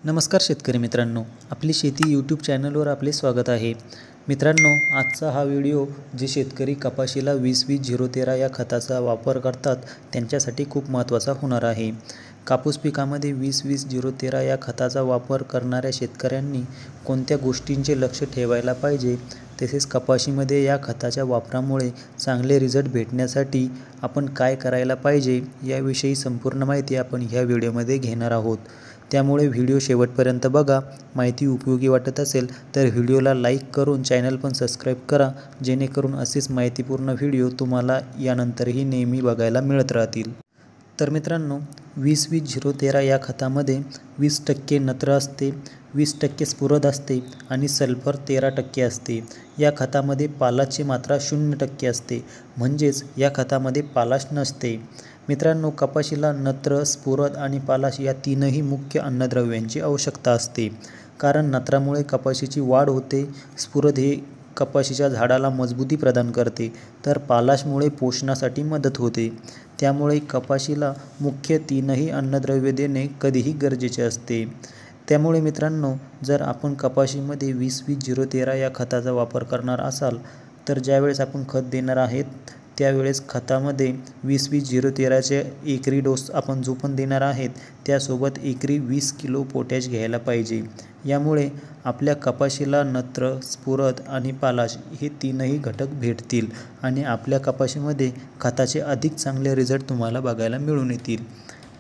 नमस्कार शेतकरी मित्रांनो, आपली शेती यूट्यूब चॅनलवर आपले स्वागत आहे। मित्रांनो, आजचा हा व्हिडिओ जे शेतकरी कपाशीला 20-20-013 या खताचा वापर करतात त्यांच्यासाठी खूप महत्त्वाचा होणार आहे। कापूस पिकामध्ये 20-20-013 या खताचा वापर करणाऱ्या शेतकऱ्यांनी कोणत्या गोष्टींचे लक्ष ठेवायला पाहिजे, तसेच कपाशीमध्ये या खताच्या वापरामुळे चांगले रिझल्ट भेटण्यासाठी आपण काय करायला पाहिजे याविषयी संपूर्ण माहिती आपण ह्या व्हिडिओमध्ये घेणार आहोत। त्यामुळे व्हिडिओ शेवटपर्यंत बघा। माहिती उपयोगी वाटत असेल तर व्हिडिओला लाईक करून चॅनल पण सबस्क्राईब करा, जेणेकरून असेच माहितीपूर्ण व्हिडिओ तुम्हाला यानंतरही नेहमी बघायला मिळत राहतील। तर मित्रांनो, 20-20-013 या खतामध्ये 20% नत्र असते, 20% स्फुरद असते आणि सल्फर 13% असते। या खतामध्ये पालाशची मात्रा 0% असते, म्हणजेच या खतामध्ये पालाश नसते। मित्रांनो, कपाशीला नत्र, स्फुरद आणि पालाश या तीनही मुख्य अन्नद्रव्यांची आवश्यकता असते, कारण नत्रामुळे कपाशीची वाढ होते, स्फुरद हे कपाशीच्या झाडाला मजबूती प्रदान करते, तर पालाशमुळे पोषणासाठी मदत होते। त्यामुळे कपाशीला मुख्य तीनही अन्नद्रव्ये देणे कधीही गरजेचे असते। त्यामुळे मित्रांनो, जर आपण कपाशीमध्ये 20-20-013 या खताचा वापर करणार असाल तर ज्यावेळेस आपण खत देणार आहेत त्यावेळेस खतामध्ये 20-20-013चे एकरी डोस आपण जो पण देणार आहेत त्यासोबत एकरी 20 किलो पोटॅश घ्यायला पाहिजे। यामुळे आपल्या कपाशीला नत्र, स्फुरद आणि पालाश हे तीनही घटक भेटतील आणि आपल्या कपाशीमध्ये खताचे अधिक चांगले रिझल्ट तुम्हाला बघायला मिळून येतील।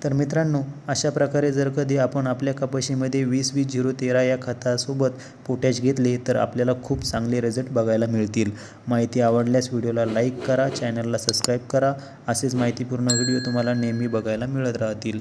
तर मित्रांनो, अशा प्रकारे जर कधी आपण आपल्या कपाशीमध्ये 20-20-013 या खतासोबत पोटॅश घेतले तर आपल्याला खूप चांगले रिझल्ट बघायला मिळतील। माहिती आवडल्यास व्हिडिओला लाईक करा, चॅनलला सबस्क्राईब करा, असेच माहितीपूर्ण व्हिडिओ तुम्हाला नेहमी बघायला मिळत राहतील।